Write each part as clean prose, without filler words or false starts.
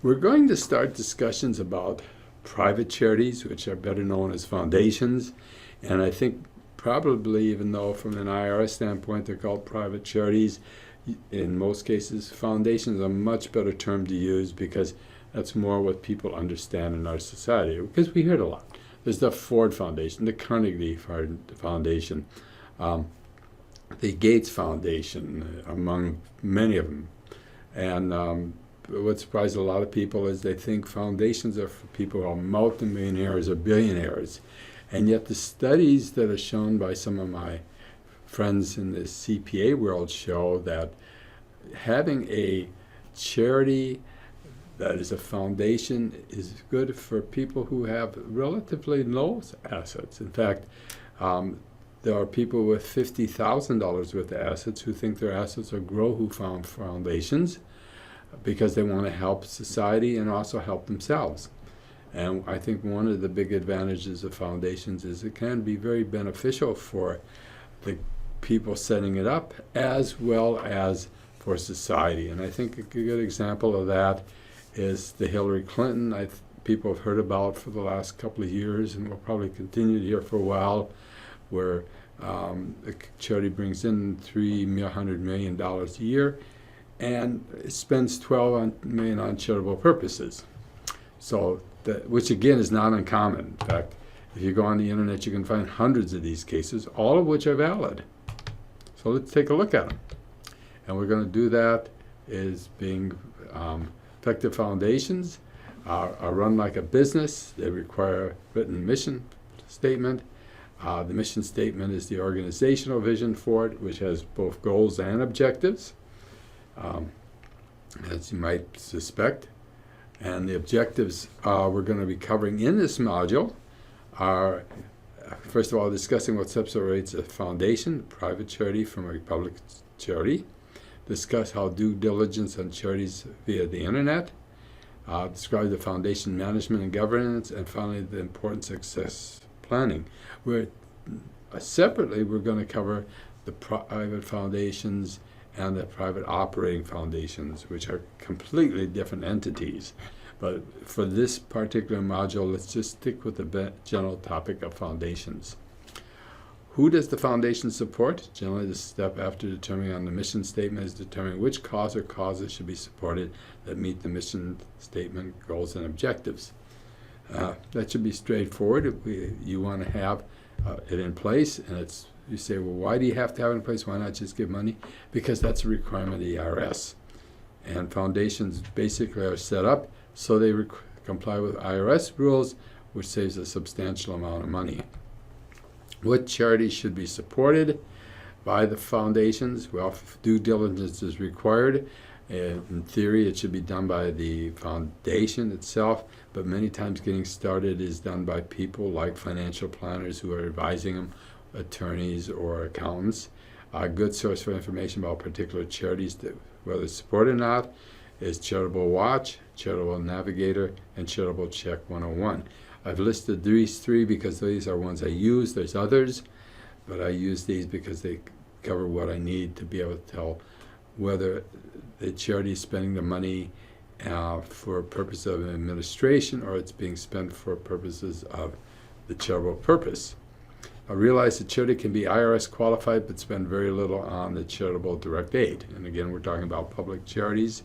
We're going to start discussions about private charities, which are better known as foundations. And I think probably, even though from an IRS standpoint they're called private charities, in most cases, foundations are a much better term to use because that's more what people understand in our society. Because we hear it a lot. There's the Ford Foundation, the Carnegie Foundation, the Gates Foundation, among many of them. And what surprises a lot of people is they think foundations are for people who are multimillionaires or billionaires. And yet the studies that are shown by some of my friends in the CPA world show that having a charity that is a foundation is good for people who have relatively low assets. In fact, there are people with $50,000 worth of assets who think their assets will grow who found foundations because they want to help society and also help themselves. And I think one of the big advantages of foundations is it can be very beneficial for the people setting it up as well as for society. And I think a good example of that is the Hillary Clinton people have heard about for the last couple of years and will probably continue to hear for a while, where the charity brings in $300 million a year and spends $12 million on charitable purposes. So, which again is not uncommon. In fact, if you go on the internet, you can find hundreds of these cases, all of which are valid. So let's take a look at them. And we're going to do that is being effective foundations are run like a business. They require a written mission statement. The mission statement is the organizational vision for it, which has both goals and objectives, as you might suspect. And the objectives we're going to be covering in this module are, first of all, discussing what separates a foundation, private charity, from a public charity. Discuss how due diligence on charities via the internet. Describe the foundation management and governance, and finally the importance of success planning. Separately, we're going to cover the private foundations and the private operating foundations, which are completely different entities. But for this particular module, let's just stick with the general topic of foundations. Who does the foundation support? Generally, the step after determining on the mission statement is determining which cause or causes should be supported that meet the mission statement goals and objectives. That should be straightforward. You want to have it in place, and you say, well, why do you have to have it in place? Why not just give money? Because that's a requirement of the IRS. And foundations basically are set up so they comply with IRS rules, which saves a substantial amount of money. What charities should be supported by the foundations? Well, due diligence is required. In theory, it should be done by the foundation itself, but many times getting started is done by people like financial planners who are advising them, attorneys or accountants. A good source for information about particular charities, whether it's supported or not, is Charitable Watch, Charitable Navigator, and Charitable Check 101. I've listed these three because these are ones I use. There's others, but I use these because they cover what I need to be able to tell whether the charity is spending the money for a purpose of administration or it's being spent for purposes of the charitable purpose. I realize that charity can be IRS qualified but spend very little on the charitable direct aid. And again, we're talking about public charities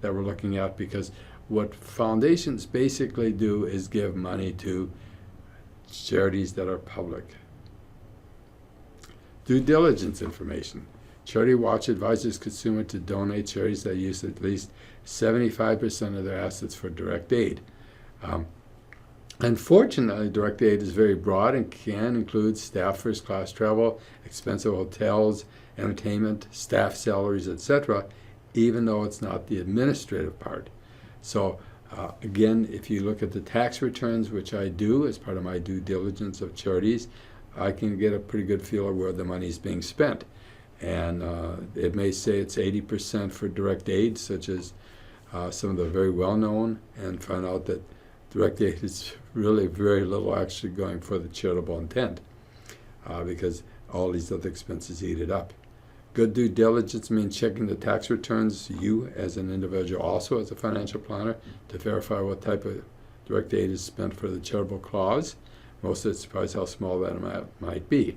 that we're looking at, because what foundations basically do is give money to charities that are public. Due diligence information. Charity Watch advises consumers to donate charities that use at least 75% of their assets for direct aid. Unfortunately, direct aid is very broad and can include staff first-class travel, expensive hotels, entertainment, staff salaries, etc., even though it's not the administrative part. So again, if you look at the tax returns, which I do as part of my due diligence of charities, I can get a pretty good feel of where the money is being spent. And it may say it's 80% for direct aid, such as some of the very well-known, and find out that direct aid is really very little actually going for the charitable intent, because all these other expenses eat it up. Good due diligence means checking the tax returns, you as an individual, also as a financial planner, to verify what type of direct aid is spent for the charitable cause. Most of it's surprised how small that amount might be.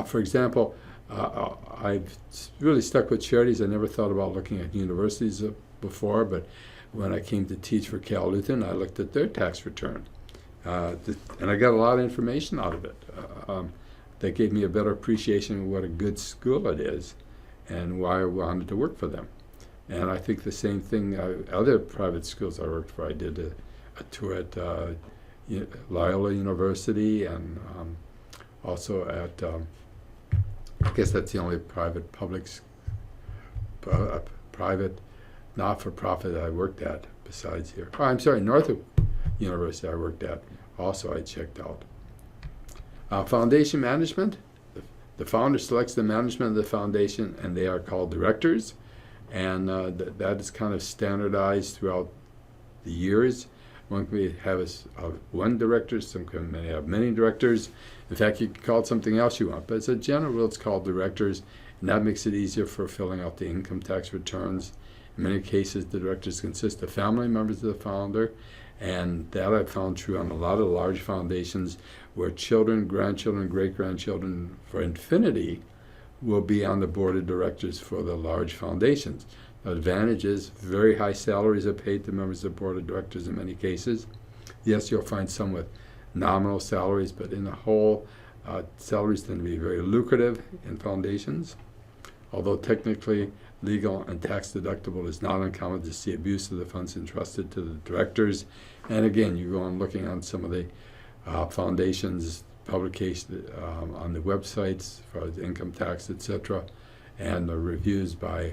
For example, I've really stuck with charities. I never thought about looking at universities before, but when I came to teach for Cal Lutheran, I looked at their tax return. And I got a lot of information out of it. That gave me a better appreciation of what a good school it is and why I wanted to work for them. And I think the same thing, other private schools I worked for, I did a tour at Loyola University and also at, I guess that's the only private not-for-profit I worked at besides here. Oh, I'm sorry, Northrop University I worked at. Also I checked out. Foundation management. The founder selects the management of the foundation, and they are called directors. And that is kind of standardized throughout the years. One may have one director, some may have many directors. In fact, you can call it something else you want, but as a general rule, it's called directors, and that makes it easier for filling out the income tax returns. In many cases, the directors consist of family members of the founder, and that I've found true on a lot of large foundations where children, grandchildren, great-grandchildren for infinity will be on the board of directors for the large foundations. The advantage is very high salaries are paid to members of the board of directors in many cases. Yes, you'll find some with nominal salaries, but in the whole, salaries tend to be very lucrative in foundations. Although technically legal and tax deductible, is not uncommon to see abuse of the funds entrusted to the directors. And again, you go on looking on some of the foundations publications on the websites for the income tax, etc., and the reviews by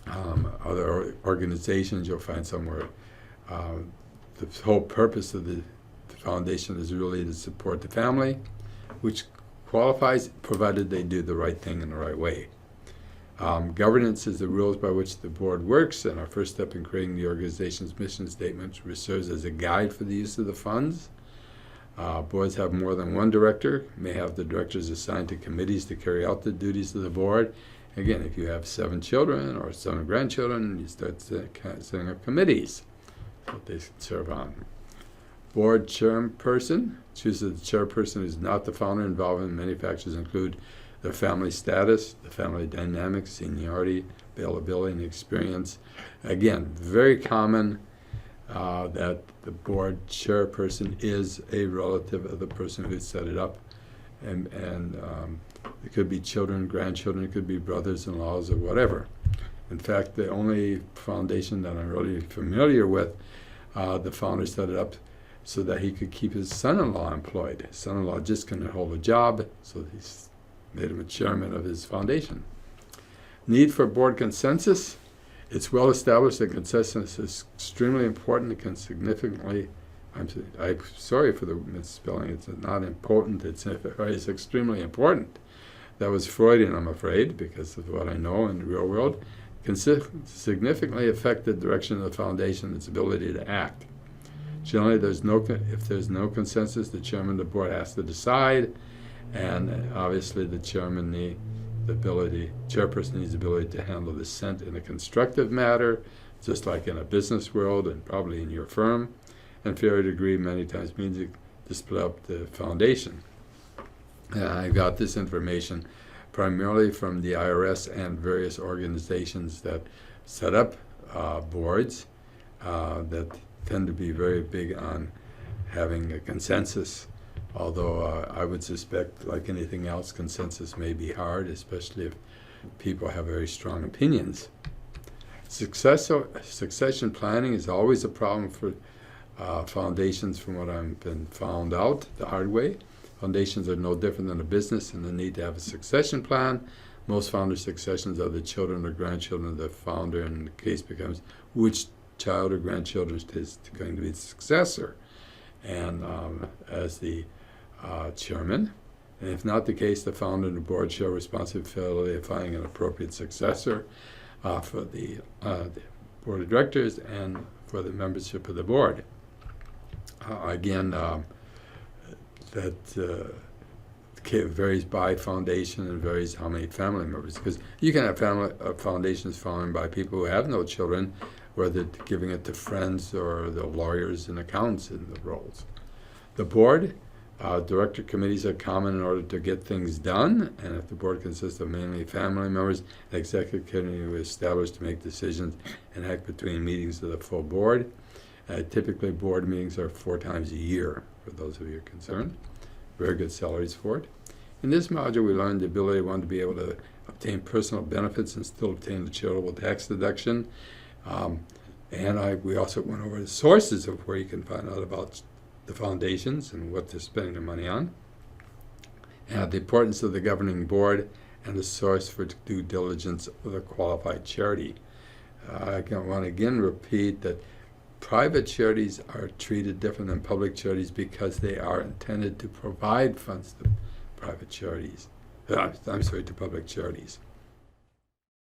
other organizations. You'll find somewhere the whole purpose of the foundation is really to support the family, which qualifies provided they do the right thing in the right way. Governance is the rules by which the board works, and our first step in creating the organization's mission statement serves as a guide for the use of the funds. Boards have more than one director, may have the directors assigned to committees to carry out the duties of the board. Again, if you have 7 children or 7 grandchildren, you start setting up committees that they serve on. Board chairperson chooses the chairperson who is not the founder. Involved in many factors include their family status, the family dynamics, seniority, availability, and experience. Again, very common that the board chairperson is a relative of the person who set it up, and it could be children, grandchildren, it could be brothers-in-laws or whatever. In fact, the only foundation that I'm really familiar with, the founder set it up so that he could keep his son-in-law employed. His son-in-law just couldn't hold a job, so he's made him a chairman of his foundation. Need for board consensus. It's well established that consensus is extremely important. It can significantly, I'm sorry for the misspelling, it's not important, it's extremely important. That was Freudian, I'm afraid, because of what I know in the real world. Can significantly affect the direction of the foundation and its ability to act. Generally, if there's no consensus, the chairman of the board has to decide, and obviously the chairperson needs the ability to handle dissent in a constructive manner, just like in a business world and probably in your firm. And failure to agree many times means to split up the foundation. And I got this information primarily from the IRS and various organizations that set up boards that tend to be very big on having a consensus, although I would suspect, like anything else, consensus may be hard, especially if people have very strong opinions. Succession planning is always a problem for foundations, from what I've been found out the hard way. Foundations are no different than a business in the need to have a succession plan. Most founder successions are the children or grandchildren of the founder, and the case becomes which child or grandchildren is going to be the successor. And as the chairman, and if not the case, the founder and the board share responsibility of finding an appropriate successor for the board of directors and for the membership of the board. Again, that varies by foundation and varies how many family members. Because you can have foundations founded by people who have no children, where they're giving it to friends or the lawyers and accountants in the roles. The board, director committees are common in order to get things done, and if the board consists of mainly family members, an executive committee is established to make decisions and act between meetings of the full board. Typically, board meetings are 4 times a year, for those of you concerned. Very good salaries for it. In this module, we learned the ability of one to be able to obtain personal benefits and still obtain the charitable tax deduction. We also went over the sources of where you can find out about the foundations and what they're spending their money on, and the importance of the governing board and the source for due diligence of a qualified charity. I want to again repeat that private charities are treated different than public charities because they are intended to provide funds to private charities. To public charities.